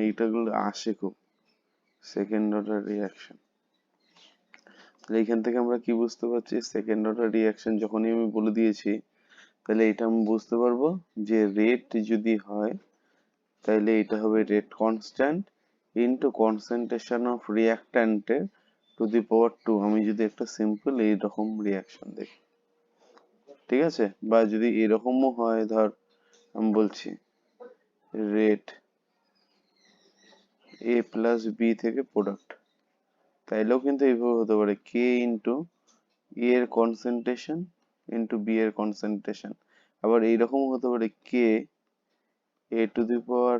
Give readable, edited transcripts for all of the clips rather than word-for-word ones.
এইটাগুলো আসে খুব, second order reaction. তাহলে এখান থেকে আমরা কি বুঝতে পারছি, সেকেন্ড অর্ডার রিয়াকশন যখনই আমি বলে দিয়েছি, তাহলে এটা আমি বুঝতে পারবো যে রেট যদি হয় তাহলে এটা হবে rate constant into concentration of রিয়াক্ট্যান্টের টু দি পাওয়ার 2। আমি যদি একটা সিম্পল এইরকম রিয়াকশন দেখি, ঠিক আছে, বা যদি এরকমও হয়, ধর আমি বলছি রেট এ প্লাস বি থেকে প্রোডাক্ট, তাইলেও কিন্তু এইভাবে হতে পারে কে ইন্টু এ এর কনসেন্ট্রেশন ইন্টু বি এর কনসেন্ট্রেশন। আবার এইরকম হতে পারে কে এ টু দি পাওয়ার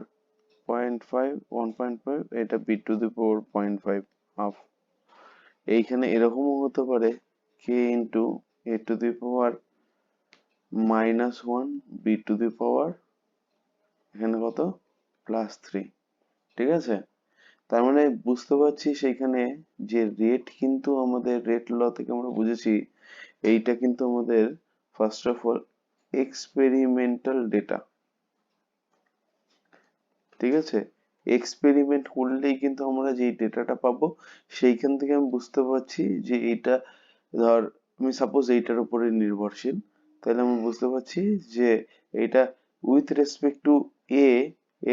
0.5 1.5, এটা B to the power 0.5 half. এইখানে এরকমও হতে পারে K into A to the power -1 B to the power এখানে কত +3। ঠিক আছে, তার মানে বুঝতে পারছি সেইখানে যে রেট কিন্তু আমাদের রেট ল থেকে আমরা বুঝেছি এইটা কিন্তু আমাদের first of all experimental data. ঠিক আছে, এক্সপেরিমেন্ট করলেই কিন্তু আমরা যে ডেটাটা পাবো সেইখান থেকে আমি বুঝতে পারছি যে এইটা, ধর আমি সাপোজ এইটার উপরে নির্ভরশীল, তাহলে আমি বুঝতে পারছি যে এটা উইথ রেসপেক্ট টু এ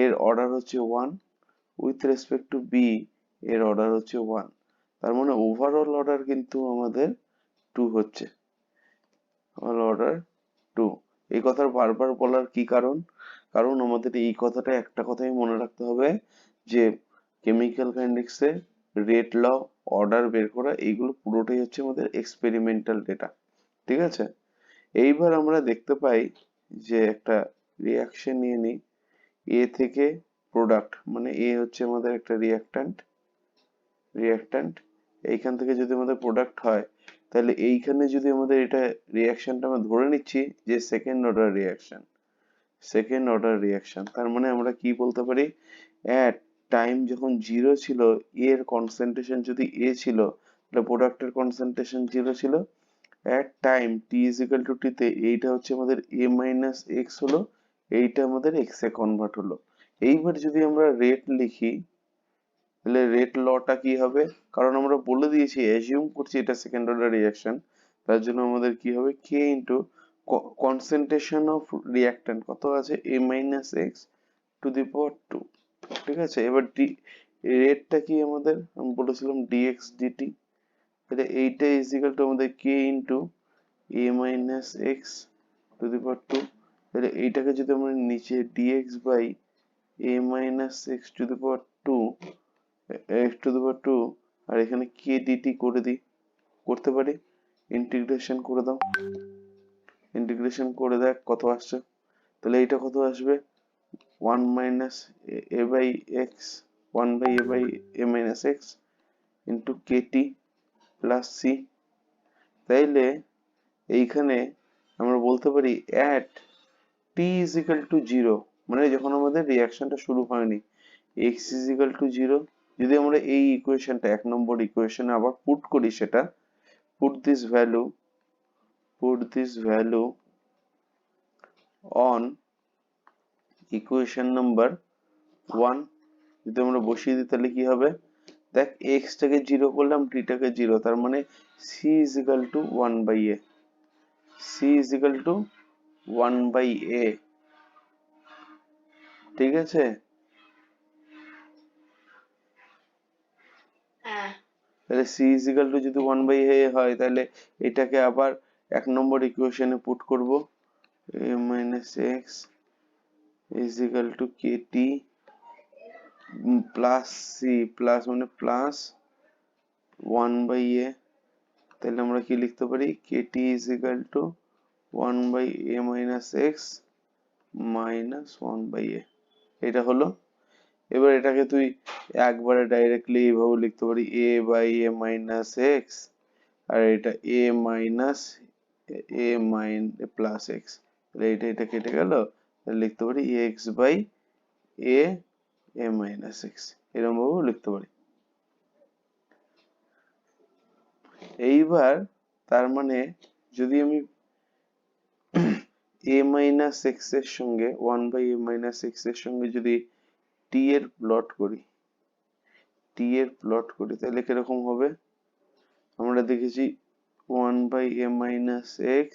এর অর্ডার হচ্ছে 1, উইথ রেসপেক্ট টু বি এর অর্ডার হচ্ছে 1। তার মানে ওভারঅল অর্ডার কিন্তু আমাদের 2 হচ্ছে, অল অর্ডার 2। এই কথার বারবার বলার কি কারণ, কারণ আমাদের এই কথাটা একটা কথাই মনে রাখতে হবে যে কেমিক্যাল কাইনেটিক্সে রেট ল, অর্ডার বের করা, এইগুলো পুরোটাই হচ্ছে আমাদের এক্সপেরিমেন্টাল ডেটা। ঠিক আছে, এইবার আমরা দেখতে পাই যে একটা রিয়াকশন নিয়ে নিই, এ থেকে প্রোডাক্ট, মানে এ হচ্ছে আমাদের একটা রিয়াক্ট্যান্ট, এইখান থেকে যদি আমাদের প্রোডাক্ট হয়, তাহলে এইখানে যদি আমাদের এটা রিয়াকশনটা আমরা ধরে নিচ্ছি যে সেকেন্ড অর্ডার রিয়াকশন, তার মানে আমরা কি বলতে পারি, অ্যাট টাইম যখন 0 ছিল, এর কনসেন্ট্রেশন যদি এ ছিল, তাহলে প্রোডাক্টের কনসেন্ট্রেশন 0 ছিল। At time T is equal to T তে এইটা হচ্ছে আমাদের এ মাইনাস এক্স হলো, এইটা আমাদের এক্স এ কনভার্ট হলো। এইবার যদি আমরা রেট লিখি, তাহলে রেট লটা কি হবে, কারণ আমরা বলে দিয়েছি, অ্যাজিউম করছি এটা সেকেন্ড অর্ডার রিঅ্যাকশন, তার জন্য আমাদের কি হবে কে ইন্টু কনসেন্ট্রেশন অফ রিঅ্যাক্ট্যান্ট কত আছে এ minus x to the power 2। ঠিক আছে, এবার রেটটা কি আমাদের, আমি বলেছিলাম ডিএক্স ডিটি, তাহলে এইটা ইজ ইকুয়াল টু আমাদের K into A minus x to the power 2। তাহলে এইটাকে যদি আমরা নিচে d x by A minus x to the power 2 X to the power 2 আর এখানে কে ডিটি করে দিই, করতে পারি, ইন্টিগ্রেশন করে দাও, ইন্টিগ্রেশন করে দেখ কত আসছে। তাহলে এইটা কত আসবে, 1 minus a by x, 1 by A minus x into kt plus c. তাইলে এইখানে আমরা বলতে পারি at t is equal to 0, মানে যখন আমাদের রিয়াকশনটা শুরু হয়নি, এক্স ইজ ইকাল টু 0, যদি আমরা এই ইকুয়েশনটা 1 নম্বর ইকুয়েশনে আবার পুট করি, সেটা put this value on equation number 1, যদি আমরা বসিয়ে দিই তাহলে কি হবে, দেখ x টাকে 0 করলাম, t টাকে 0, তার মানে c is equal to 1 by a, c is equal to 1 by a। ঠিক আছে, তাহলে c is equal to যদি 1 by a হয়, তাহলে এটাকে আবার 1 নম্বর ইকুয়েশনে পুট করব, a minus x is equal to kt plus C, plus মানে প্লাস 1 বাই এ। তাহলে আমরা কি লিখতে পারি, k t is equal to 1 by A minus X minus 1 by A, এটা হলো। এবার এটাকে তুই একবারে ডাইরেক্টলি এইভাবে লিখতে পারি, a by A minus x, আর এটা a minus a plus x, তাহলে এটা কেটে গেল, তাহলে লিখতে পারি x by a a minus x, এরকম ভাবেও লিখতে পারি। এইবার তার মানে যদি আমি a মাইনাস এক্স এর সঙ্গে 1 বাই a মাইনাস এক্স এর সঙ্গে যদি t এর প্লট করি, তাহলে কিরকম হবে? আমরা দেখেছি 1/a-x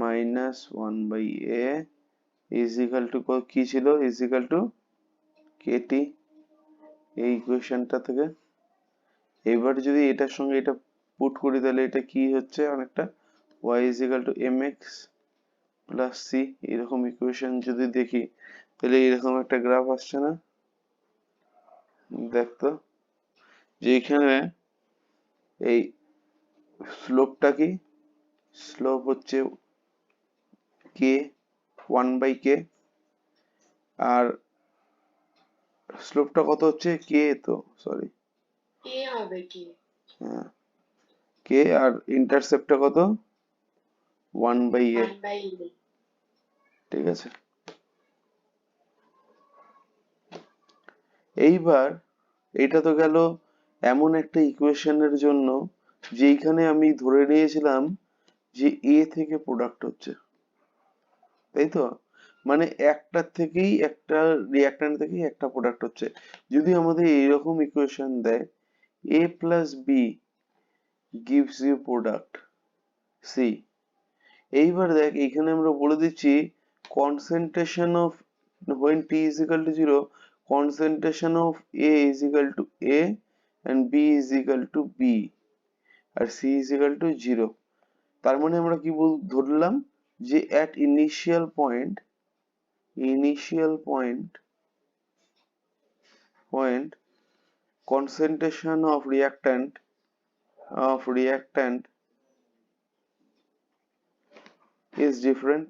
minus 1/a is equal to কি ছিল? is equal to kt, এই ইকুয়েশনটা থেকে। এবার যদি এটার সঙ্গে এটা পুট করি তাহলে এটা কি হচ্ছে? অনেকটা y is equal to mx plus c, এরকম ইকুয়েশন যদি দেখি তাহলে এরকম একটা গ্রাফ আসছে না? দেখতো যে এখানে এই স্লোপটা কি? স্লোপ হচ্ছে k, 1/k, আর স্লোপটা কত হচ্ছে? k, তো সরি k হবে কি? হ্যাঁ k, আর ইন্টারসেপ্টটা কত? 1/a, 1/a। ঠিক আছে। এইবার এটা তো গেল এমন একটা ইকুয়েশনের জন্য যেইখানে আমি ধরে নিয়েছিলাম যে a থেকে প্রোডাক্ট হচ্ছে, তাই তো? মানে একটার থেকেই একটা রিঅ্যাক্ট্যান্ট থেকেই একটা প্রোডাক্ট হচ্ছে। যদি আমাদের এইরকম ইকুয়েশন দেয় a plus b gives you product c, এইবার দেখ এখানে আমরা বলে দিচ্ছি concentration of when t is equal to 0, concentration of a is equal to a and b is equal to b R c is equal to 0। তার মানে আমরা কি ধরলাম যে at initial point concentration of reactant is different,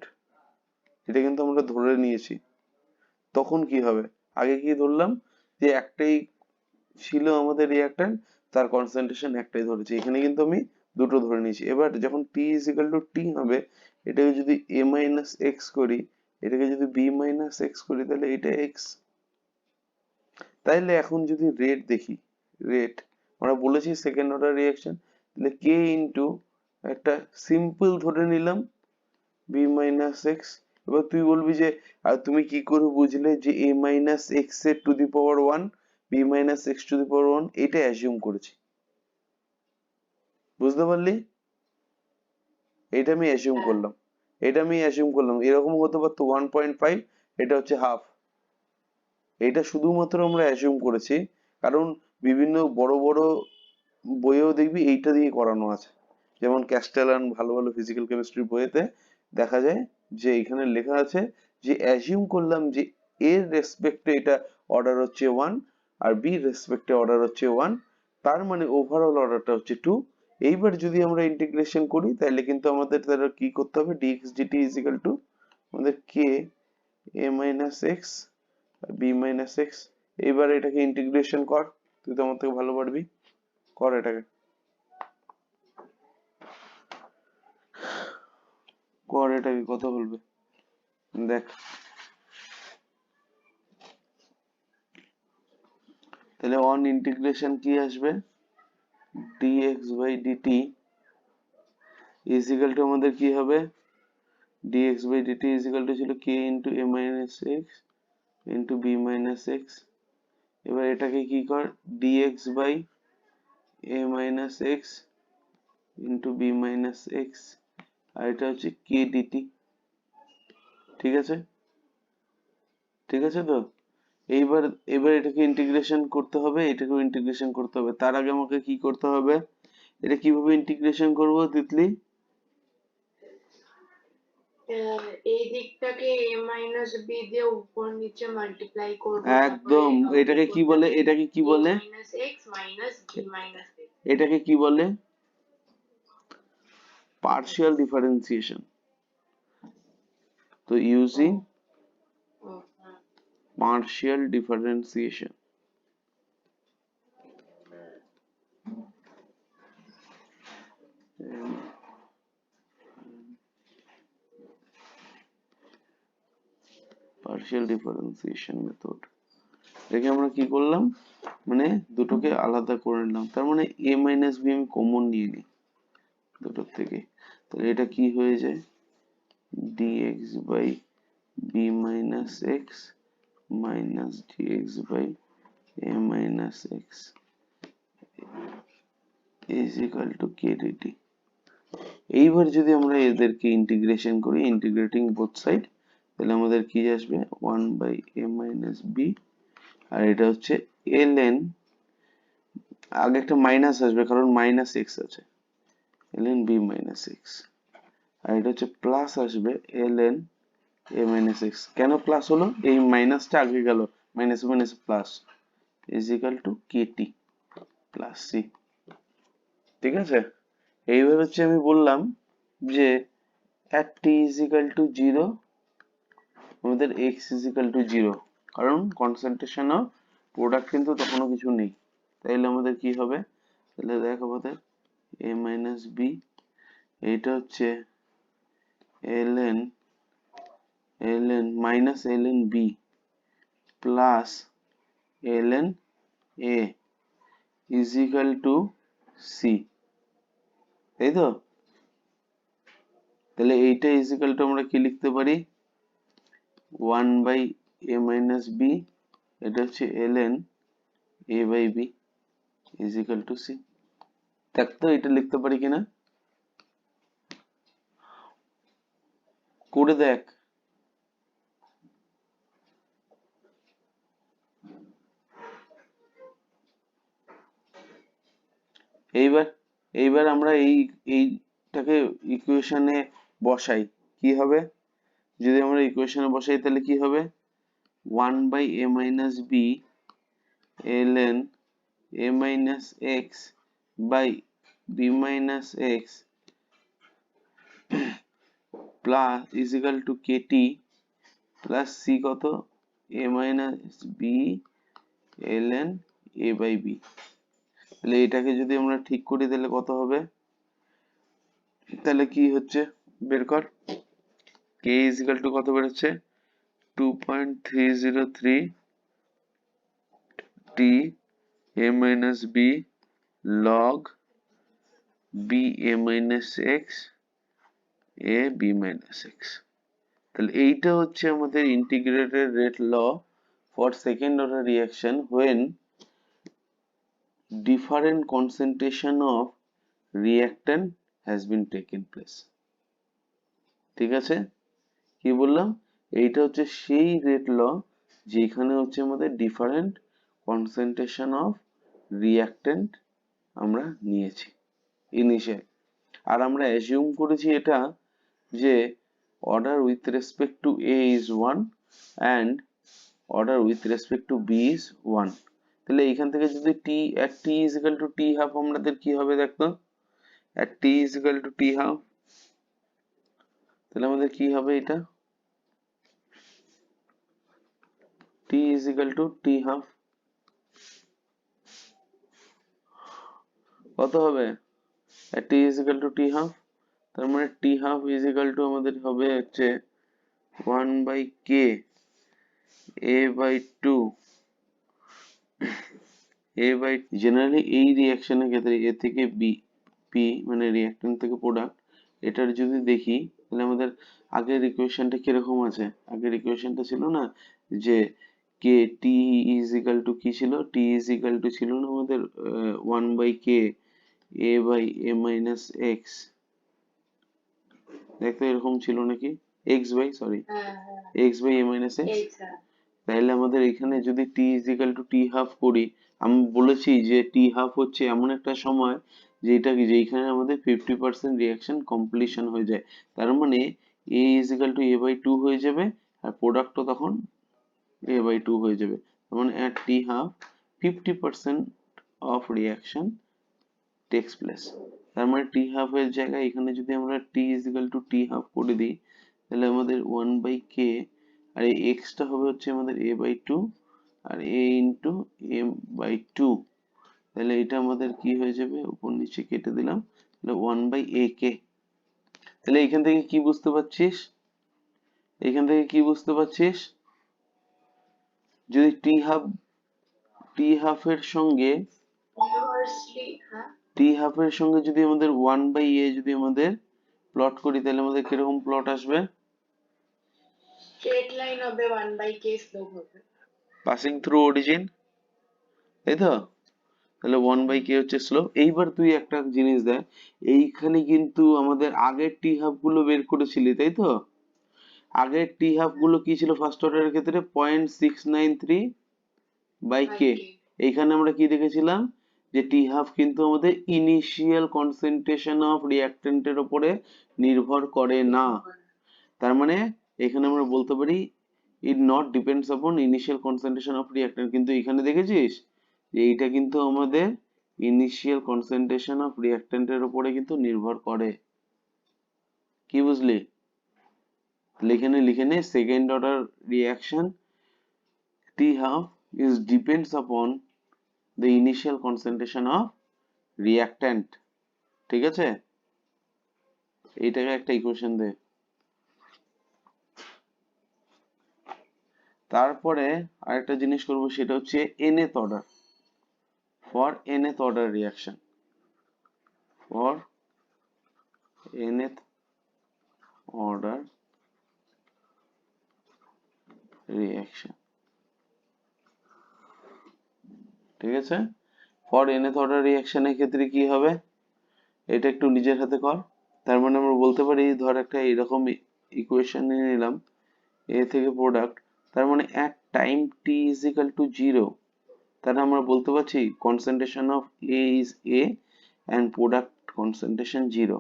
এটা কিন্তু আমরা ধরে নিয়েছি। তখন কি হবে? আগে কি ধরলাম যে একটাই ছিল আমাদের রিঅ্যাক্ট্যান্ট, তার কনসেন্ট্রেশন একটাই ধরেছি, এখানে কিন্তু আমি দুটো ধরে নিয়েছি। এবার যখন t is equal to t হবে, এটাকে যদি a minus x করি, এটাকে যদি b minus x করি, তাহলে এটা x। তাইলে এখন যদি রেট দেখি, রেট আমরা বলেছি সেকেন্ড অর্ডার রিঅ্যাকশন, তাহলে k ইন্টু একটা সিম্পল ধরে নিলাম b minus x। এবার তুই বলবি যে আর তুমি কি করে বুঝলে যে a minus x এর to the power 1 b minus x to the power 1, এটা অ্যাজিউম করেছি, বুঝতে পারলি? এটা আমি অ্যাজিউম হ্যাঁ। করলাম, এরকম হতে পারতো 1.5, এটা হচ্ছে হাফ। এটা শুধুমাত্র আমরা অ্যাজিউম করেছি, কারণ বিভিন্ন বড় বড় বইয়েও দেখবি এইটা দিয়ে করানো আছে। যেমন ক্যাস্টেলান ভালো ভালো ফিজিক্যাল কেমিস্ট্রির বইয়েতে দেখা যায় যে এখানে লেখা আছে যে অ্যাজিউম করলাম যে এর রেসপেক্টে এটা অর্ডার হচ্ছে 1 আর বি রেসপেক্টে অর্ডার হচ্ছে 1, তার মানে ওভারঅল অর্ডারটা হচ্ছে 2। এইবার যদি আমরা ইন্টিগ্রেশন করি তাহলে কিন্তু আমাদের তাহলে কি করতে হবে? dx dt is equal to আমাদের k a minus x b minus x। এইবার এটাকে ইন্টিগ্রেশন কর, তুই তো আমার থেকে ভালো পারবি, কর এটাকে, কর এটাকে, কথা বলবে দেখ। তাহলে অন ইন্টিগ্রেশন কি আসবে? dx by dt is equal to আমাদের কি হবে? dx by dt is equal to ছিল k into a minus x into b minus x। এবার এটাকে কি কর? dx by a minus x into b minus x, আর এটা হচ্ছে k dt, ঠিক আছে? ঠিক আছে তো? এইবার এবার এটাকে ইন্টিগ্রেশন করতে হবে, এটাকেও ইন্টিগ্রেশন করতে হবে। তার আগে আমাকে কি করতে হবে? এটা কিভাবে ইন্টিগ্রেশন করব তিতলি? এই দিকটাকে a minus b দিয়ে উপর নিচে মাল্টিপ্লাই করব, তারপরে একদম। ওই এটাকে কি বলে? দিকটাকে এটাকে কি a বলে? minus x minus b minus x। এটাকে কি বলে? Partial differentiation. তো using partial differentiation, partial differentiation method. এটাকে আমরা কি করলাম? মানে দুটোকে আলাদা করে নিলাম, তার মানে a মাইনাস বি আমি কমন নিয়ে নিই দুটোর থেকে, তাহলে এটা কি হয়ে যায়? dx by b minus x minus dx by a minus x is equal to k dt. এইবার যদি আমরা এদেরকে ইন্টিগ্রেশন করি, ইন্টিগ্রেটিং বোথ সাইড, তাহলে আমাদের কি আসবে 1 by a minus b, আর এটা হচ্ছে ln, আগে একটা মাইনাস আসবে কারণ মাইনাস এক্স আছে, ln b minus x, আর এটা হচ্ছে প্লাস আসবে ln a minus x। কেন প্লাস হলো? এই মাইনাসটা আগে গেল, minus minus plus, is equal two kt plus c। ঠিক আছে, এইবার হচ্ছে আমি বললাম যে at t is equal to 0 আমাদের x is equal to 0, কারণ কনসেন্ট্রেশন অফ প্রোডাক্ট কিন্তু তখনও কিছু নেই। তাইলে আমাদের কি হবে? তাহলে দেখ আমাদের a minus b, এইটা হচ্ছে ln minus ln b plus ln a is equal to c, তাই তো? তাহলে এইটা is equal to আমরা কি লিখতে পারি? 1 by a minus b, এটা হচ্ছে ln a by b is equal to c। দেখ তো এটা লিখতে পারি কিনা, করে দেখ। এইবার এইবার আমরা এইটাকে ইকুয়েশনে বসাই, কি হবে? যদি আমরা ইকুয়েশনে বসাই তাহলে কি হবে? 1 by a minus b ln a minus x by b minus x plus is equal to kt plus c কত? a minus b ln a by b। তাহলে এটাকে যদি আমরা ঠিক করি তাহলে কত হবে? তাহলে কি হচ্ছে বের কর। k is equal to কত বেরোচ্ছে? 2.303 t a minus b log b a minus x a b minus x। তাহলে এইটা হচ্ছে আমাদের integrated rate law for second order reaction when different concentration of reactant has been taken place। ঠিক আছে, কি বললাম? এইটা হচ্ছে সেই রেট ল যেখানে হচ্ছে আমাদের ডিফারেন্ট কনসেন্ট্রেশন অফ রিঅ্যাক্টেন্ট আমরা নিয়েছি ইনিশিয়াল, আর আমরা অ্যাজিউম করেছি এটা যে order with respect to A is 1 and order with respect to B is 1। তাহলে এইখান থেকে যদি t at t is equal to t half আমাদের কি হবে দেখতো? at t is equal to t half, তাহলে আমাদের কি হবে? এটা t is equal to t half কত হবে? at t is equal to t half, তার মানে t half is equal to আমাদের হবে হচ্ছে 1 by k a by 2 a by generally এই রিঅ্যাকশনের ক্ষেত্রে a থেকে b p মানে রিঅ্যাকট্যান্ট থেকে প্রোডাক্ট, এটার যদি দেখি তাহলে আমাদের আগের ইকুয়েশনটা কিরকম আছে? আগের ইকুয়েশনটা ছিল না যে k t is equal to কি ছিল? t is equal to ছিল না আমাদের 1 by k a by a minus x, দেখো এরকম ছিল নাকি? x by sorry x by a minus x। তাহলে আমাদের এখানে যদি t is equal to t half করি, আমি বলেছি যে t half হচ্ছে এমন একটা সময় যেটা যেখানে আমাদের 50% রিঅ্যাকশন কমপ্লিশন হয়ে যায়, তার মানে a is equal to a by 2 হয়ে যাবে আর প্রোডাক্টও তখন a by 2 হয়ে যাবে। তার মানে at t half 50% of reaction takes place। তার মানে t half এর জায়গায় এখানে যদি আমরা t is equal to t half করে দিই তাহলে আমাদের 1 by k আর এই x টা হবে হচ্ছে আমাদের a by 2 R a into a by 2, তাহলে এটা আমাদের কি হয়ে যাবে? উপর নিচে কেটে দিলাম, তাহলে 1 by a k। তাহলে এখান থেকে কি বুঝতে পারছিস? এখান থেকে কি বুঝতে পারছিস? যদি t half এর সঙ্গে t half এর সঙ্গে যদি আমাদের 1 by a যদি আমাদের প্লট করি তাহলে আমাদের কিরকম প্লট আসবে? স্ট্রেট লাইন হবে 1 by k স্লোপ হবে। পাসিং থ্রু অরিজিন, তাই তো? তাহলে 1/k হচ্ছে স্লোপ। এইবার তুই একটা জিনিস দেখ, এইখানে কিন্তু আমাদের আগের টি হাফ গুলো বের করেছিলি, তাই তো? আগের টি হাফ গুলো কি ছিল ফার্স্ট অর্ডারের ক্ষেত্রে? 0.693/k। এইখানে আমরা কি দেখেছিলাম যে টি হাফ কিন্তু আমাদের ইনিশিয়াল কনসেন্ট্রেশন অফ রিঅ্যাক্ট্যান্টের উপরে নির্ভর করে না। তার মানে এখানে আমরা বলতে পারি it not depends upon initial concentration of reactant. কিন্তু এখানে দেখেছিস যে এইটা কিন্তু আমাদের ইনিশিয়াল কনসেন্ট্রেশন অফ রিঅ্যাক্ট্যান্টের উপরে কিন্তু নির্ভর করে। কি বুঝলি? লিখে নে second order reaction T half is depends upon the initial concentration of reactant। ঠিক আছে? এইটাকে একটা ইকুয়েশন দে। তারপরে আরেকটা জিনিস করব, সেটা হচ্ছে nth order, for nth order reaction, for nth order reaction. ঠিক আছে? ফর nth অর্ডার রিঅ্যাকশনের ক্ষেত্রে কি হবে, এটা একটু নিজের হাতে কর। তার মানে আমরা বলতে পারি, ধর একটা এরকম ইকুয়েশন নিয়ে নিলাম, এ থেকে প্রোডাক্ট, তার মানে at time t is equal to 0, তাহলে আমরা বলতে পারছি concentration of A is A and product concentration 0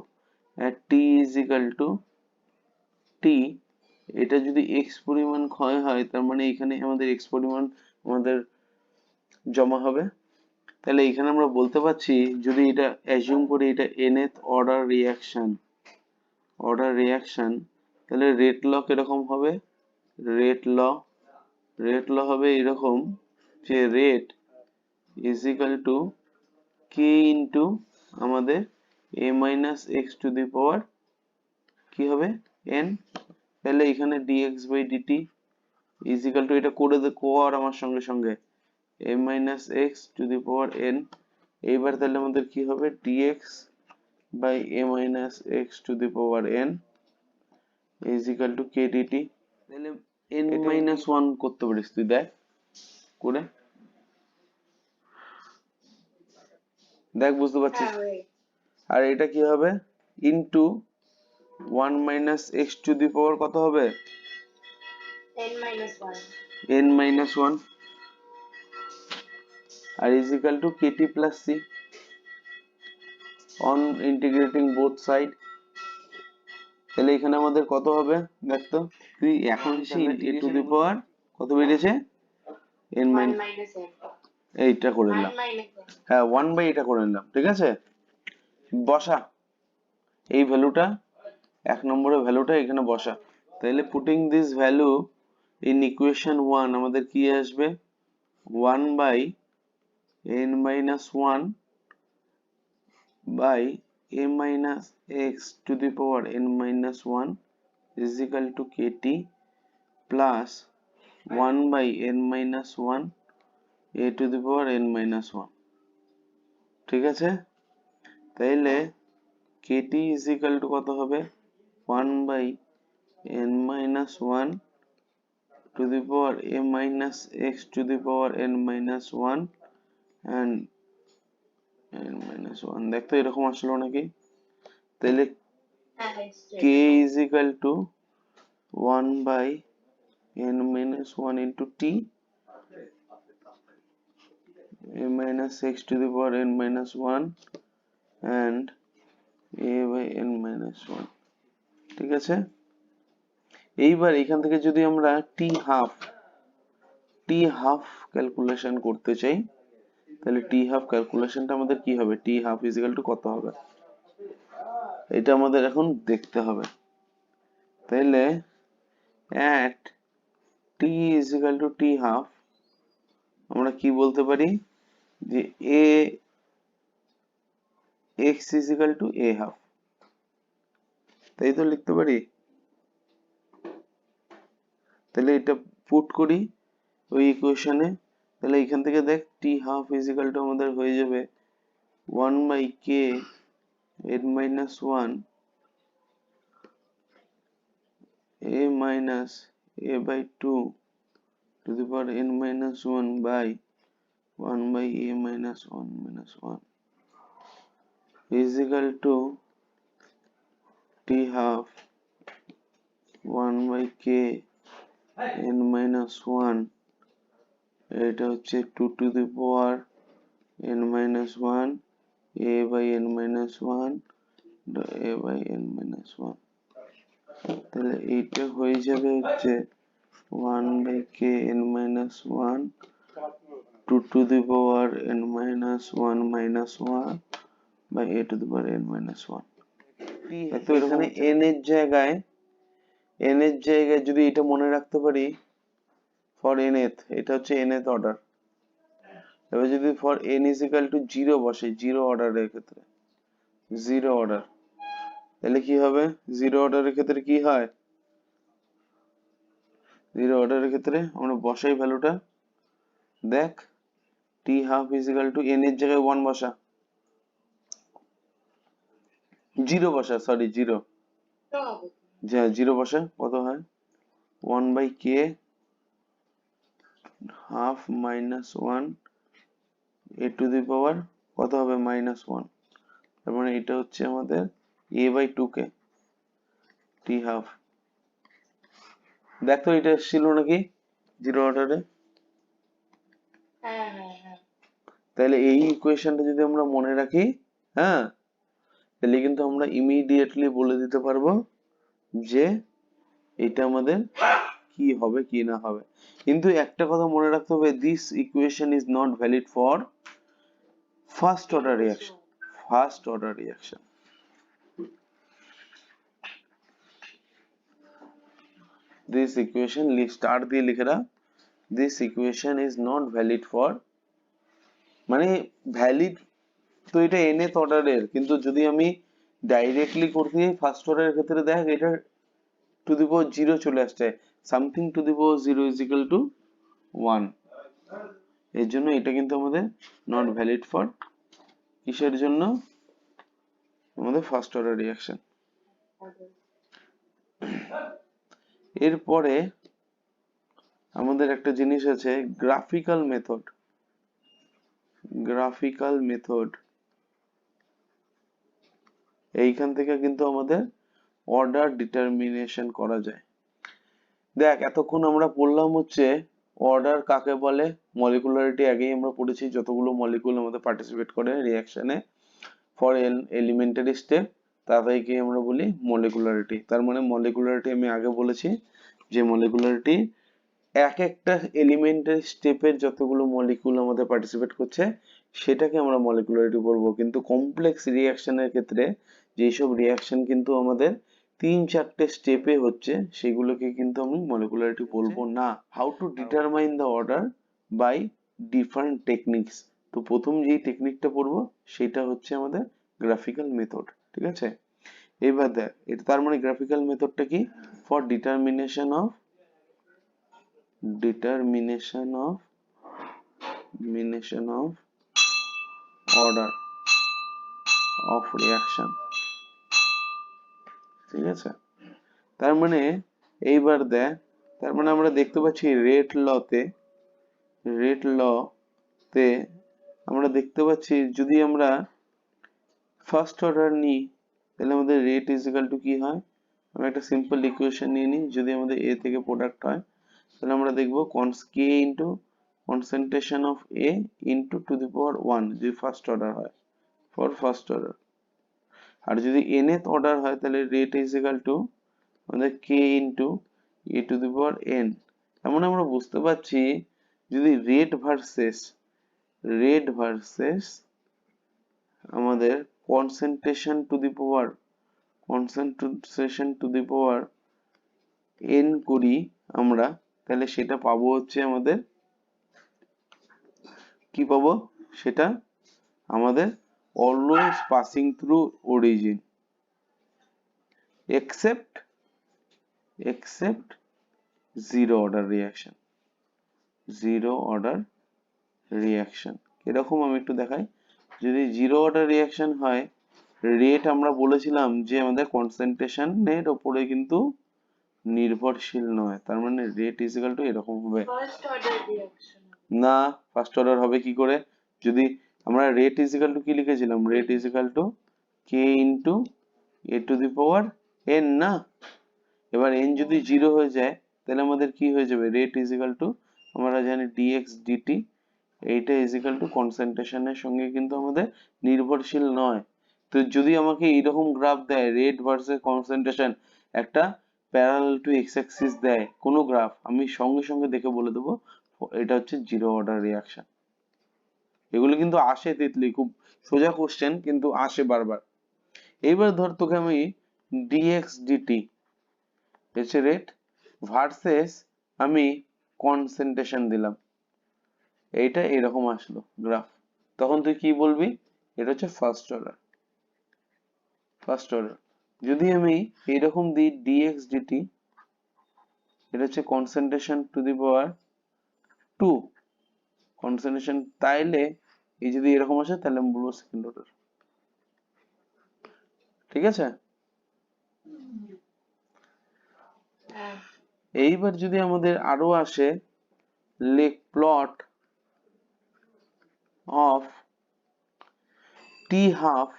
at t is equal to t। এটা যদি x পরিমাণ ক্ষয় হয়, তার মানে এখানে আমাদের x পরিমাণ আমাদের জমা হবে। তাহলে এখানে আমরা বলতে পারছি, যদি এটা অ্যাজিউম করি এটা nth অর্ডার রিঅ্যাকশন, তাহলে রেট ল কিরকম হবে? রেট ল হবে এরকম যে rate is equal to k into আমাদের a minus x to the power কি হবে n। তাহলে এখানে dx by dt is equal to, এটা করে কর আমার সঙ্গে সঙ্গে, a minus x to the power n। এইবার তাহলে আমাদের কি হবে? dx by a minus x to the power n is equal to k dt। তাহলে n minus 1 করতে পারিস তুই, দেখ করে, দেখ বুঝতে পারছিস? আর এটা কি হবে? Into 1 minus x to the power কত হবে? n minus 1 R is equal to kt plus c on integrating both side। তাহলে এখানে আমাদের কত হবে দেখ তো, তুই এখন এসে a to the power কত বেরিয়েছে? n minus, এইটা করে নিলাম, হ্যাঁ 1 by এটা করে নিলাম। ঠিক আছে? বসা এই ভ্যালুটা, এক নম্বরের ভ্যালুটা এখানে বসা। তাহলে putting this value in equation 1 আমাদের কি আসবে? 1 by n minus 1 by a minus x to the power n minus 1 is equal to kt plus 1 by n minus 1 a to the power n minus 1। ঠিক আছে? তাইলে kt is equal to কত হবে? 1 by n minus 1 to the power a minus x to the power n minus 1 and n minus 1। দেখতো এরকম আসলো নাকি? তাহলে k is equal to 1 by n minus 1 into t a minus x to the power n minus 1 and a by n minus 1। ঠিক আছে? এইবার এখান থেকে যদি আমরা t half ক্যালকুলেশন করতে চাই, তাহলে t half ক্যালকুলেশনটা আমাদের কি হবে? t half is equal to কত হবে? এটা আমাদের এখন দেখতে হবে। তাহলে at t is equal to t half আমরা কি বলতে পারি যে a x is equal to a half, তাই তো লিখতে পারি। তাহলে এটা পুট করি ওই ইকুয়েশনে, তাহলে এখান থেকে দেখ t half is equal to আমাদের হয়ে যাবে 1 by k n minus 1 a minus a by 2 to the power n minus 1 by 1 by a minus 1 minus 1 is equal to t half 1 by k n minus 1, এটা হচ্ছে 2 to the power n minus 1 a by n minus 1 a by n minus 1, তাহলে এইটা হয়ে যাবে হচ্ছে 1 by k n minus 1 2 to the power n minus 1 minus 1 by a to the power n minus 1। তো এখানে n এর জায়গায় যদি এটা মনে রাখতে পারি ফর nth, এটা হচ্ছে nth অর্ডার। এবার যদি for n is equal to 0 বসে, 0 অর্ডারের ক্ষেত্রে 0 অর্ডার, তাহলে কি হবে? 0 অর্ডারের ক্ষেত্রে কি হয়? 0 অর্ডারের ক্ষেত্রে আমরা বসাই ভ্যালুটা, দেখ t half is equal to n এর জায়গায় 1 বসা, 0 বসা, সরি 0, যা 0 বসা, কত হয়? 1 by k half minus 1 a to the power কত হবে? minus 1, তার মানে এটা হচ্ছে আমাদের a by 2k t half। দেখো এটা ছিল নাকি 0 অর্ডারে? তাহলে এই ইকুয়েশনটা যদি আমরা মনে রাখি, হ্যাঁ, তাহলে কিন্তু আমরা ইমিডিয়েটলি বলে দিতে পারবো যে এটা আমাদের কি হবে কি না হবে। কিন্তু একটা কথা মনে রাখতে হবে, this equation is not valid for first order reaction. First order reaction, this equation star দিয়ে লিখে রাখ, this equation is not valid for, মানে ভ্যালিড তো এটা nth অর্ডারের, কিন্তু যদি আমি ডাইরেক্টলি করতে যাই ফার্স্ট অর্ডারের ক্ষেত্রে, দেখ এটা টু দি পাওয়ার 0 চলে আসছে, something to the power 0 is equal two 1, এর জন্য এটা কিন্তু আমাদের নট ভ্যালিড ফর কিসের জন্য? আমাদের ফার্স্ট অর্ডার রিঅ্যাকশন। এরপরে আমাদের একটা জিনিস আছে গ্রাফিক্যাল মেথড। গ্রাফিক্যাল মেথড, এইখান থেকে কিন্তু আমাদের অর্ডার ডিটারমিনেশন করা যায়। দেখ এতক্ষণ আমরা পড়লাম হচ্ছে অর্ডার কাকে বলে, মলিকুলারিটি আগেই আমরা পড়েছি, যতগুলো মলিকুল আমাদের পার্টিসিপেট করে রিঅ্যাকশনে ফর এলিমেন্টারি স্টেপ তাদেরকে আমরা বলি মলিকুলারিটি। তার মানে মলিকুলারিটি আমি আগে বলেছি যে মলিকুলারিটি এক একটা এলিমেন্টারি স্টেপের যতগুলো মলিকুল আমাদের পার্টিসিপেট করছে সেটাকে আমরা মলিকুলারিটি বলবো। কিন্তু কমপ্লেক্স রিঅ্যাকশনের ক্ষেত্রে যেসব রিঅ্যাকশন কিন্তু আমাদের 3-4টে স্টেপে হচ্ছে সেগুলোকে কিন্তু আমি মলিকুলারিটি বলবো না। How to determine the order by different techniques, তো প্রথম যেই টেকনিকটা পড়বো সেটা হচ্ছে আমাদের গ্রাফিক্যাল মেথড, ঠিক আছে? এবার দেখ এটা, তার মানে গ্রাফিক্যাল মেথডটা কি? For determination of order of reaction, ঠিক আছে? তার মানে এইবার দেখ, তার মানে আমরা দেখতে পাচ্ছি রেট লতে আমরা দেখতে পাচ্ছি যদি আমরা ফার্স্ট অর্ডার নিই তাহলে আমাদের রেট ইজ ইকুয়াল টু কি হয়? আমরা একটা সিম্পল ইকুয়েশন নিয়ে নিই, যদি আমাদের এ থেকে প্রোডাক্ট হয় তাহলে আমরা দেখবো k into concentration of A into to the power 1 যদি ফার্স্ট অর্ডার হয়, ফর ফার্স্ট অর্ডার। আর যদি nth অর্ডার হয় তাহলে রেট ইজ ইকুয়াল টু আমাদের k into a to the power n। এমন আমরা বুঝতে পারছি যদি রেট ভার্সেস আমাদের concentration to the power n করি আমরা, তাহলে সেটা পাবো হচ্ছে আমাদের কি পাবো? সেটা আমাদের always passing through origin except zero order reaction। এরকম আমি একটু দেখাই, যদি জিরো অর্ডার রিঅ্যাকশন হয় রেট আমরা বলেছিলাম যে আমাদের কনসেন্ট্রেশনের উপরে কিন্তু নির্ভরশীল নয়, তার মানে রেট ইজ ইকুয়াল টু এরকম হবে। First order reaction. না, ফার্স্ট অর্ডার হবে কি করে? যদি আমরা রেট ইজ ইকুয়াল টু কি লিখেছিলাম, rate is equal two K into A to the power N না। এবার এন যদি জিরো হয়ে যায় তাহলে আমাদের কি হয়ে যাবে, রেট ইজ ইকুয়াল টু আমরা জানি ডিএক্স ডিটি, এইটা ইজ ইকুয়াল টু কনসেন্ট্রেশনের সঙ্গে কিন্তু আমাদের নির্ভরশীল নয়। তো যদি আমাকে এইরকম গ্রাফ দেয় রেট ভার্সেস কনসেন্ট্রেশন, একটা প্যারালাল টু এক্স অ্যাক্সিস দেয় কোনো গ্রাফ, আমি সঙ্গে সঙ্গে দেখে বলে দেবো এটা হচ্ছে জিরো অর্ডার রিয়াকশন। এগুলো কিন্তু আসে তিতলি, খুব সোজা কোশ্চেন কিন্তু আসে বারবার। এইবার ধর তোকে আমি ডিএক্স ডিটি হচ্ছে রেট ভার্সেস আমি কনসেন্ট্রেশন দিলাম, এইটা এরকম আসলো গ্রাফ, তখন তুই কি বলবি, এটা হচ্ছে ফার্স্ট অর্ডার। ফার্স্ট অর্ডার যদি আমি এইরকম দিই ডিএক্স ডিটি, এটা হচ্ছে concentration two the power 2 concentration, তাইলে এই যদি এরকম আসে তাহলে আমি বলবো সেকেন্ড অর্ডার। ঠিক আছে? হ্যাঁ। এইবার যদি আমাদের আরো আসে lake plot of T half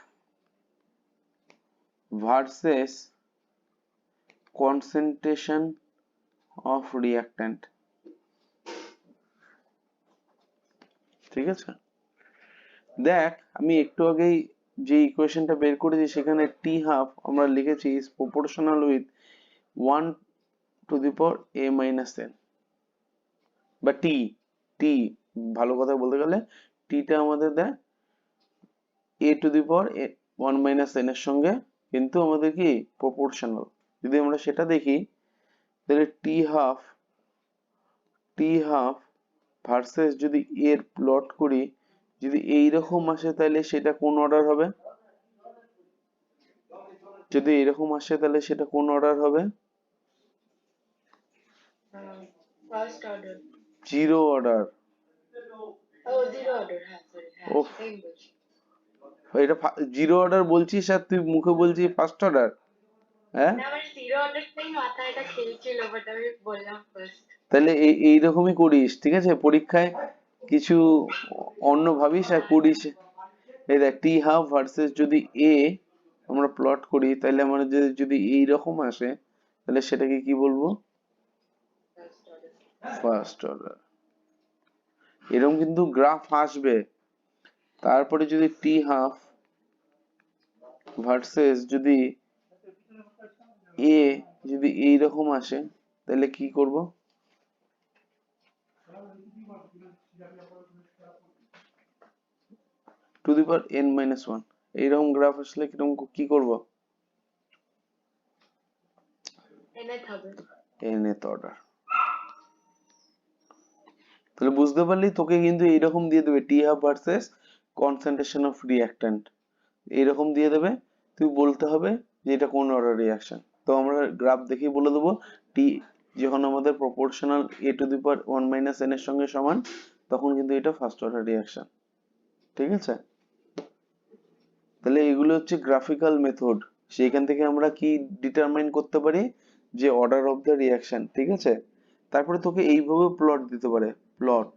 versus concentration of reactant, ঠিক আছে? দেখ আমি একটু আগেই যে ইকুয়েশনটা বের করেছি সেখানে টি হাফ আমরা লিখেছি is proportional with 1 to the power a minus n, বা টি, টি ভালো কথা বলতে গেলে টিটা আমাদের দেয় a to the power 1 minus n এর সঙ্গে, কিন্তু আমাদের কি প্রপোর্শনাল। যদি আমরা সেটা দেখি তাহলে টি হাফ ভার্সেস যদি এর প্লট করি, যদি এইরকম আসে তাহলে সেটা কোন অর্ডার হবে, যদি এরকম আসে তাহলে সেটা কোন অর্ডার হবে, ফার্স্ট অর্ডার। Zero order. ও জিরো অর্ডার, হ্যাঁ সরি, হ্যাঁ ওফ, সেটাই বলছি। এটা জিরো অর্ডার বলছিস আর তুই মুখে বলছিস ফার্স্ট অর্ডার, হ্যাঁ? না আমার জিরো অর্ডারটাই মাথায় এটা খেলছিল, বাট আমি বললাম ফার্স্ট। তাহলে এইরকমই করিস, ঠিক আছে? পরীক্ষায় কিছু অন্য ভাবিস আর করিস। এই দেখ টি হাফ ভার্সেস যদি এ আমরা প্লট করি তাহলে আমাদের যদি এইরকম আসে তাহলে সেটাকে কি বলবো, ফার্স্ট অর্ডার। First order. এরকম কিন্তু গ্রাফ আসবে। তারপরে যদি টি হাফ ভার্সেস যদি এ যদি এইরকম আসে তাহলে কি করব, to the power n minus one, এইরকম গ্রাফ আসলে কিরকম কি করব, এনে হবে। nth order. তাহলে বুঝতে পারলি, তোকে কিন্তু এইরকম দিয়ে দেবে T half versus concentration of reactant, এইরকম দিয়ে দেবে, তুই বলতে হবে যে এটা কোন অর্ডার রিঅ্যাকশন। তো আমরা গ্রাফ দেখেই বলে দেবো টি যখন আমাদের proportional A to the power 1 minus n এর সঙ্গে সমান তখন কিন্তু এটা ফার্স্ট অর্ডার রিঅ্যাকশন। ঠিক আছে? তাহলে এগুলো হচ্ছে গ্রাফিক্যাল মেথড, সেইখান থেকে আমরা কি ডিটারমাইন করতে পারি, যে অর্ডার অফ দ্য রিঅ্যাকশন। ঠিক আছে? তারপরে তোকে এইভাবে প্লট দিতে পারে, প্লট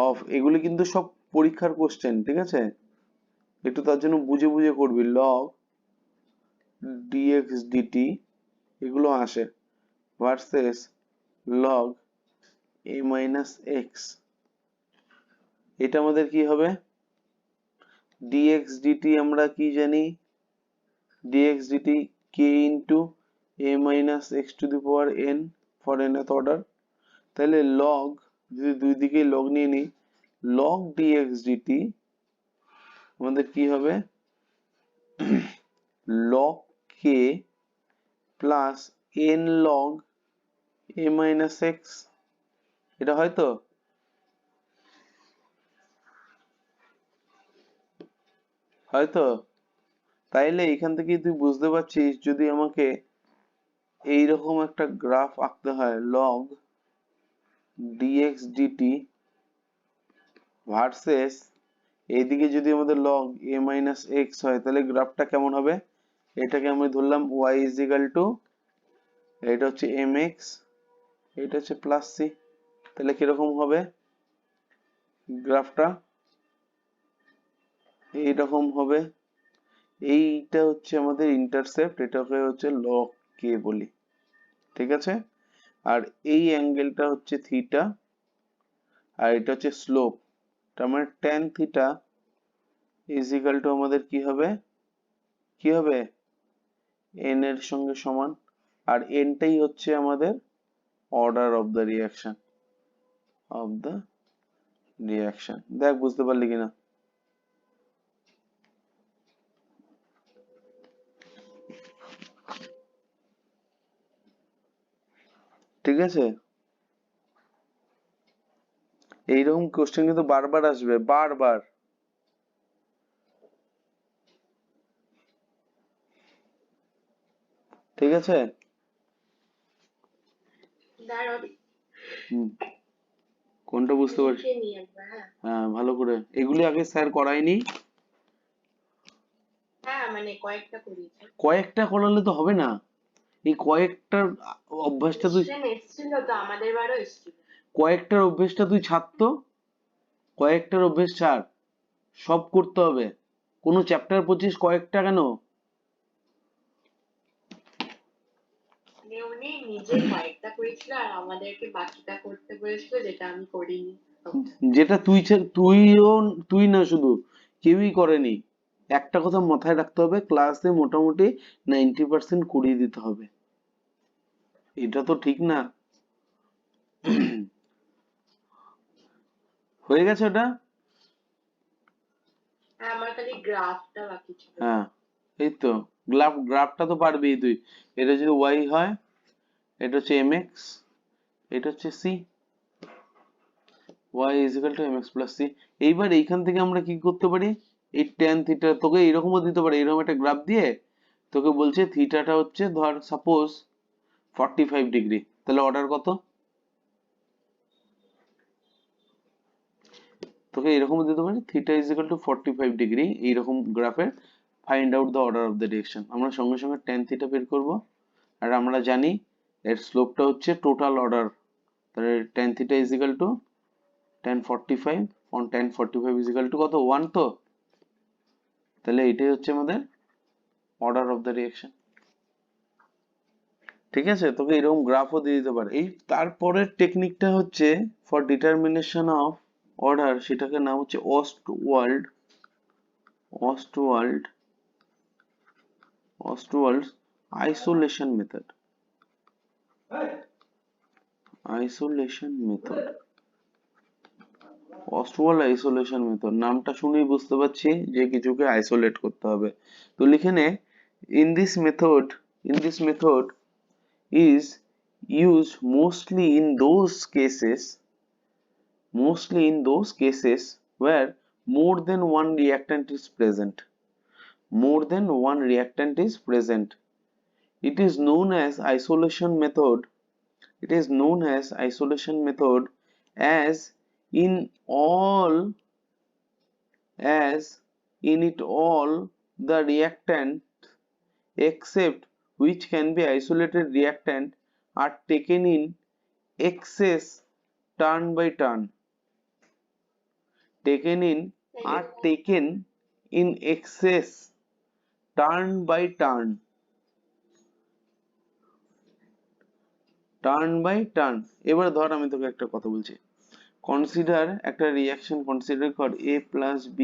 অফ, এগুলি কিন্তু সব পরীক্ষার কোশ্চেন, ঠিক আছে? একটু তার জন্য বুঝে বুঝে করবি, লগ ডিএক্স ডিটি এগুলো আসে versus log a minus x, এটা আমাদের কি হবে, ডিএক্স ডিটি আমরা কি জানি, ডিএক্স ডিটি কে into A minus x to the power n for nth order. তাহলে লগ যদি দুই দিকে লগ নিয়ে নিই, লগ ডিএক্স ডিটি আমাদের কি হবে, log k plus N log a minus x, এটা হয়তো, হয়তো। তাইলে এখান থেকে তুই বুঝতে পারছিস যদি আমাকে এইরকম একটা গ্রাফ আঁকতে হয়, লগ ডিএক্স ডিটি ভার্সেস এইদিকে যদি আমাদের লগ এ মাইনাস এক্স হয় তাহলে গ্রাফটা কেমন হবে, এটাকে আমি ধরলাম ওয়াই ইজ ইকাল টু এটা হচ্ছে mx, এটা হচ্ছে প্লাস সি। তাহলে কিরকম হবে গ্রাফটা? এইরকম হবে। এইটা হচ্ছে আমাদের ইন্টারসেপ্ট, এটাকে হচ্ছে লগ কে বলি, ঠিক আছে? আর এই অ্যাঙ্গেলটা হচ্ছে থিটা, আর এটা হচ্ছে স্লোপ। তার মানে tan theta is equal to আমাদের কি হবে, কি হবে, এন এর সঙ্গে সমান। আর এনটাই হচ্ছে আমাদের order of the reaction, of the reaction. দেখ বুঝতে পারলি কিনা? ঠিক আছে, এইরকম কোশ্চেন কিন্তু বারবার আসবে, বারবার। ঠিক আছে। দাঁড়াও, হুম, কোনটা বুঝতে পারছি? লিখে নিই একবার। হ্যাঁ হ্যাঁ ভালো করে, এগুলি আগে স্যার করায়নি। হ্যাঁ, মানে কয়েকটা করিয়েছি। কয়েকটা করালে তো হবে না, এই কয়েকটার অভ্যাসটা তুই, কোশ্চেন এসেছিল তো, আমাদের বারও এসেছিল। কয়েকটার অভ্যেসটা তুই ছাড়তো, কয়েকটার অভ্যেস ছাড়, সব করতে হবে। কোনো চ্যাপ্টার 25 কয়েকটা কেন? মানে উনি নিজে কয়েকটা করেছিল আর আমাদেরকে বাকিটা করতে বলেছিল, যেটা আমি করিনি। যেটা তুইও, তুই না শুধু, কেউই করেনি। একটা কথা মাথায় রাখতে হবে, ক্লাসে মোটামুটি 90% করিয়ে দিতে হবে, এটা তো ঠিক না? হয়ে গেছে ওটা? হ্যাঁ, আমার খালি গ্রাফটা বাকি ছিল। হ্যাঁ, এই তো গ্রাফটা তো পারবি তুই। এটা যদি y হয়, এটা হচ্ছে mx, এটা হচ্ছে c, y is equal to mx plus c। এইবার এইখান থেকে আমরা কি করতে পারি, এই tan থিটা তোকে এরকমও দিতে পারে, এরকম একটা গ্রাফ দিয়ে তোকে বলছে থিটাটা হচ্ছে ধর সাপোজ 45 ডিগ্রি, তাহলে অর্ডার কত? তোকে এরকমও দিতে পারে theta is equal two 45 degree, এইরকম গ্রাফের find out the order of the direction. আমরা সঙ্গে সঙ্গে tan থিটা বের করব, আর আমরা জানি এর স্লোপটা হচ্ছে টোটাল অর্ডার, তাহলে tan theta is equal two tan 45 on tan 45 is equal to কত 1 তো, তাহলে এটাই হচ্ছে আমাদের অর্ডার অফ দ্য রিঅ্যাকশন। ঠিক আছে, তোকে এরকম গ্রাফও দিয়ে দিতে পারে। এই তারপরের টেকনিকটা হচ্ছে ফর ডিটারমিনেশন অফ অর্ডার, সেটাকে নাম হচ্ছে Ostwald isolation method, isolation method, Ostwald isolation method. নামটা শুনেই বুঝতে পারছি যে কিছুকে আইসোলেট করতে হবে। তো লিখে নে, in this method in this method is used mostly in those cases where more than one reactant is present, more than one reactant is present. It is known as isolation method, it is known as isolation method as in all as in it all the reactant except which can be isolated reactant are taken in excess turn by turn, taken in excess turn by turn, এবার ধর আমি তোকে একটা কথা বলছি, consider একটা reaction, consider কর a plus b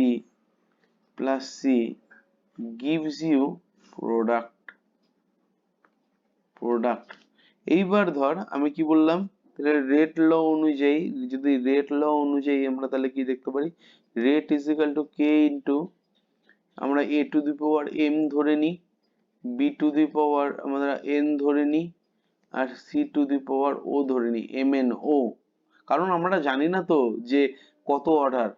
plus c gives you product. এইবার ধর আমি কি বললাম, তাহলে রেট ল অনুযায়ী, যদি রেট ল অনুযায়ী আমরা তাহলে কি দেখতে পারি, rate is equal two K into, আমরা a two the power m ধরে নিই, b টু দি পাওয়ার আমরা n ধরে নিই, আর c two the power o ধরে নিই, mn o। কারণ আমরা জানি না তো যে কত অর্ডার,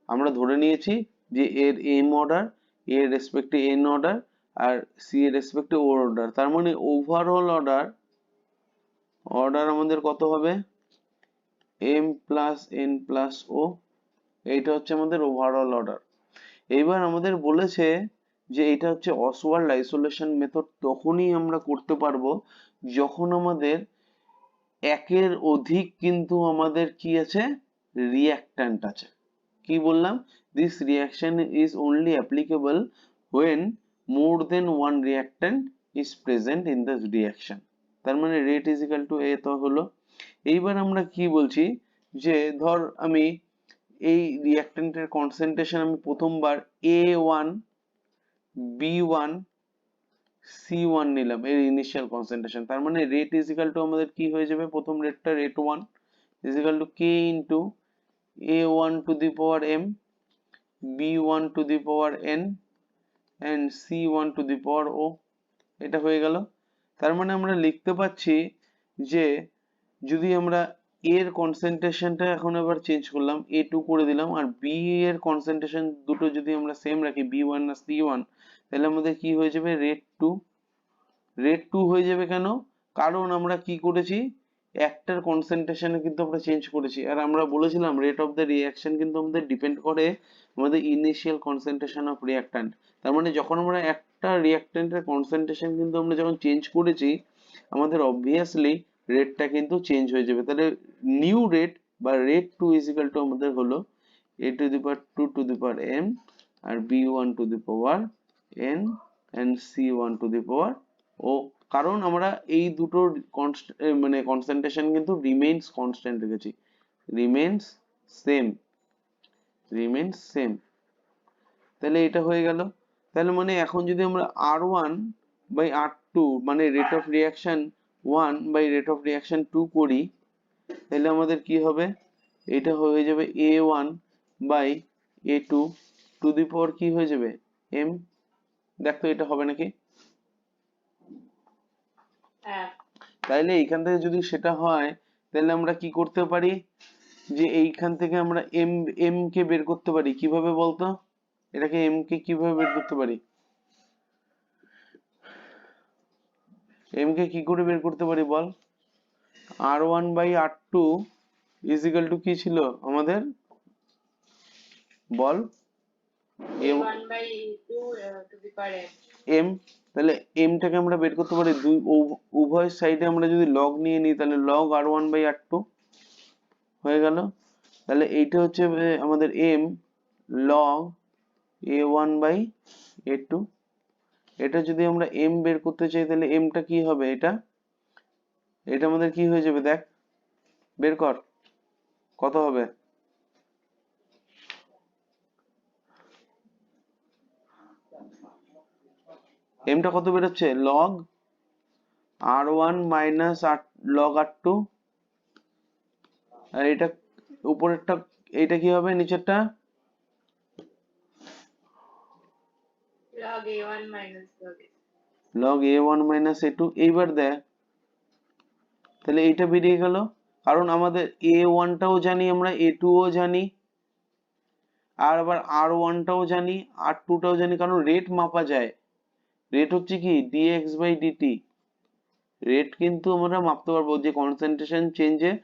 আমরা ধরে নিয়েছি যে এর m অর্ডার, a এর রেসপেক্টে n অর্ডার, আর c এর রেসপেক্টে o অর্ডার, তার মানে ওভারঅল অর্ডার আমাদের কত হবে, m plus n plus o, এইটা হচ্ছে আমাদের ওভারঅল অর্ডার। এইবার আমাদের বলেছে যে এটা হচ্ছে অসওয়াল্ড আইসোলেশন মেথড তখনই আমরা করতে পারবো যখন আমাদের একের অধিক কিন্তু আমাদের কি আছে, রিঅ্যাক্ট্যান্ট আছে। কি বললাম, this reaction is only applicable when more than one reactant is present in the reaction। তার মানে rate is equal to a তো হলো। এইবার আমরা কি বলছি, যে ধর আমি এই রিঅ্যাক্ট্যান্টের কনসেন্ট্রেশন আমি প্রথমবার A1 B1 C1 নিলাম এর ইনিশিয়াল কনসেন্ট্রেশন, তার মানে রেট ইজ ইকাল টু আমাদের কি হয়ে যাবে, প্রথম রেটটা rate 1 is equal two K into A1 two the power M B1 to the power n and C1 to the power O। এটা হয়ে গেল। তার মানে আমরা লিখতে পাচ্ছি যে যদি আমরা এর কনসেন্ট্রেশনটা এখন এবার চেঞ্জ করলাম, A2 করে দিলাম, আর B এর কনসেন্ট্রেশন দুটো যদি আমরা সেম রাখি B1 আর C1, তাহলে আমাদের কি হয়ে যাবে, রেট 2। রেট 2 হয়ে যাবে কেন, কারণ আমরা কি করেছি, একটার কনসেন্ট্রেশনে কিন্তু আমরা চেঞ্জ করেছি, আর আমরা বলেছিলাম রেট অফ দ্য রিঅ্যাকশন কিন্তু আমাদের ডিপেন্ড করে আমাদের ইনিশিয়াল কনসেন্ট্রেশন অফ রিঅ্যাক্ট্যান্ট। তার মানে যখন আমরা একটা রিঅ্যাক্ট্যান্টের কনসেন্ট্রেশন কিন্তু আমরা যখন চেঞ্জ করেছি, আমাদের অবভিয়াসলি রেটটা কিন্তু চেঞ্জ হয়ে যাবে। তাহলে নিউ রেট বা রেট 2 ইজ ইকুয়াল টু আমাদের হলো a to the power 2 to the power m R b1 to the power n and c1 to the power o। কারণ আমরা এই দুটোর মানে কনসেন্ট্রেশন কিন্তু রিমেইনস কনস্ট্যান্ট রেখেছি, রিমেইনস সেম, রিমেইনস সেম। তাহলে এটা হয়ে গেল। তাহলে মানে এখন যদি আমরা R1 বাই R2 মানে rate of reaction 1 by rate of reaction 2 করি, তাহলে আমাদের কি হবে, এটা হয়ে যাবে A1 by A2 two the পাওয়ার কি হয়ে যাবে M। দেখো এটা হবে নাকি, হ্যাঁ তাইলে এইখান থেকে যদি সেটা হয়, তাহলে আমরা কি করতে পারি, যে এইখান থেকে আমরা m কে বের করতে পারি কিভাবে বলতো, এটাকে m কে কিভাবে বের করতে পারি, m কে কি করে বের করতে পারি বল, R1 by R2 is equal to কি ছিল আমাদের, বল A1 by A2 to the power n। m। তাহলে m টাকে আমরা বের করতে পারি উভয় সাইডে আমরা যদি লগ নিয়ে নিই, তাহলে লগ R1 বাই R2 হয়ে গেল। তাহলে এইটা হচ্ছে আমাদের m log A1 by A2। এটা যদি আমরা m বের করতে চাই, তাহলে m টা কি হবে, এটা এটা আমাদের কি হয়ে যাবে, দেখ বের কর কত হবে, m টা কত বেরোচ্ছে, log R1 minus log R2, আর এটা উপরেরটা, এটা কি হবে নিচেরটা, log A1 minus log A2। log A1 minus A2। এইবার দেখ তাহলে এইটা বেরিয়ে গেল, কারণ আমাদের A1 টাও জানি আমরা, A2 ও জানি, আর আবার R1 টাও জানি, R2 টাও জানি, কারণ রেট মাপা যায়। রেট হচ্ছে কি dx বাই dt, রেট কিন্তু আমরা মাপতে পারবো, যে কনসেন্ট্রেশন চেঞ্জের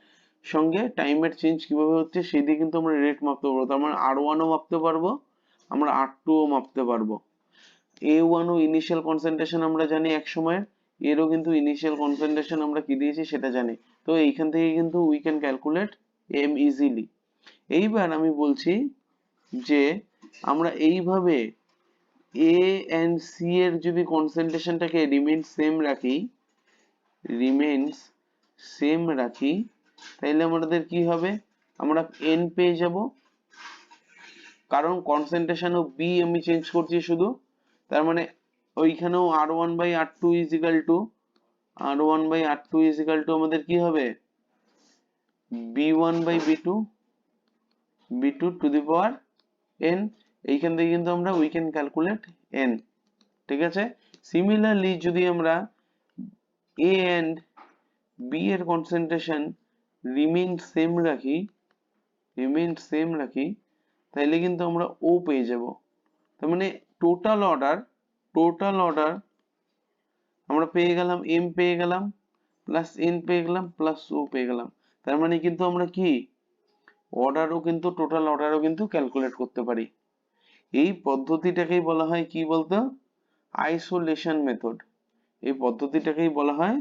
সঙ্গে টাইমের চেঞ্জ কিভাবে হচ্ছে সেই দিয়ে কিন্তু আমরা রেট মাপতে পারবো। তার মানে R1 ও মাপতে পারবো, আমরা R2 ও মাপতে পারবো। A1 ও ইনিশিয়াল কনসেন্ট্রেশন আমরা জানি এক সময়ের, এরও কিন্তু ইনিশিয়াল কনসেন্ট্রেশন আমরা কি দিয়েছি সেটা জানি। তো এইখান থেকে কিন্তু we can calculate m easily. এইবার আমি বলছি যে আমরা এইভাবে A and C এর যদি কনসেন্ট্রেশনটাকে রিমেইনস সেম রাখি, তাইলে আমাদের কি হবে, আমরা n পেয়ে যাব, কারণ কনসেন্ট্রেশন অফ B আমি চেঞ্জ করছি শুধু। তার মানে ওইখানেও R1 by R2 is equal to R1 by R2 is equal to আমাদের কি হবে, B1 by B2 to the power n। এইখান থেকে কিন্তু আমরা উই ক্যান ক্যালকুলেট n। ঠিক আছে, সিমিলারলি যদি আমরা A and B এর কনসেন্ট্রেশন রিমেইন সেম রাখি, তাহলে কিন্তু আমরা O পেয়ে যাব। তার মানে টোটাল অর্ডার আমরা পেয়ে গেলাম, M পেয়ে গেলাম প্লাস n পেয়ে গেলাম প্লাস O পেয়ে গেলাম। তার মানে কিন্তু আমরা কি টোটাল অর্ডারও কিন্তু ক্যালকুলেট করতে পারি। এই পদ্ধতিটাকেই বলা হয় কি বলতো, আইসোলেশন মেথড। এই পদ্ধতিটাকেই বলা হয়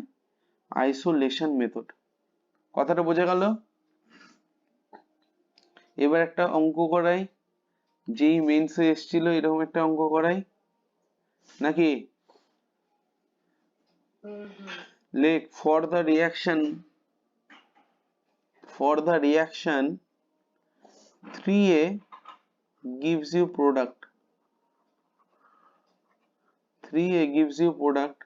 আইসোলেশন মেথড। কথাটা বোঝা গেল? এবার একটা অঙ্ক করাই, যেই মেন্সে এসেছিল এরকম একটা অঙ্ক করাই নাকি? লেখ for the reaction 3A gives you product 3A gives you product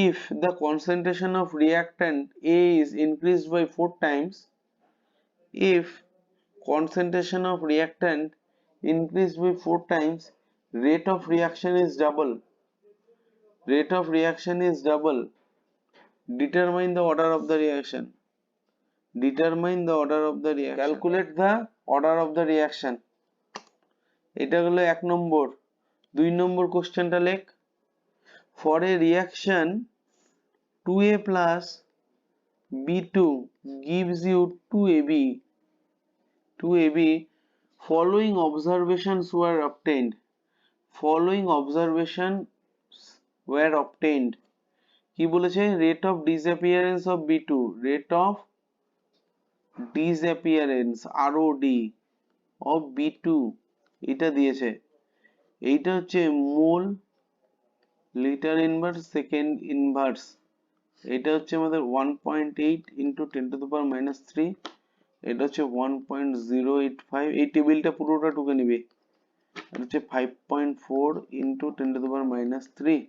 if the concentration of reactant A is increased by 4 times. If concentration of reactant increased by 4 times, rate of reaction is double. Rate of reaction is double. Determine the order of the reaction. Determine the order of the reaction. Calculate the order of the reaction. এটা হলো 1 নম্বর। 2 নম্বর কোশ্চেনটা লেখ। For a reaction 2A plus B2 gives you 2AB. Following observations were obtained. Following observations were obtained. কি বলেছে? Rate of disappearance of B2. Rate of disappearance ROD of B2 এটা দিয়েছে। এইটা হচ্ছে মোল লিটার ইনভার্স সেকেন্ড ইনভার্স। এটা হচ্ছে আমাদের 1.8 into 10 to the power minus 3। এটা হচ্ছে 1.085। এই টেবিলটা পুরোটা টুকে নিবে। এটা হচ্ছে 5.4 into 10 to the power minus 3।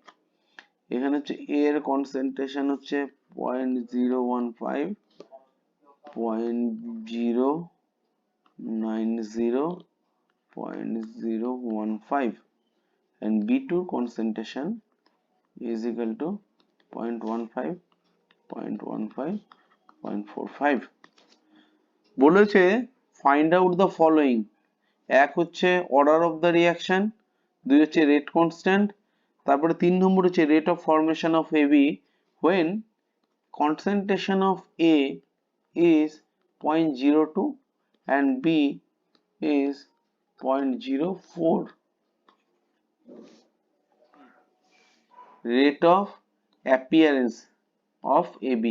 এখানে হচ্ছে A এর কনসেন্ট্রেশন হচ্ছে 0.015, 0.090, 0.015 and B2 concentration is equal to 0.15, 0.15, 0.45। বলেছে find out the following। এক হচ্ছে order of the reaction, দুই হচ্ছে rate constant, তারপরে 3 নম্বর হচ্ছে rate of formation of AB when concentration of A is 0.02 and B is 0.04। rate of appearance of AB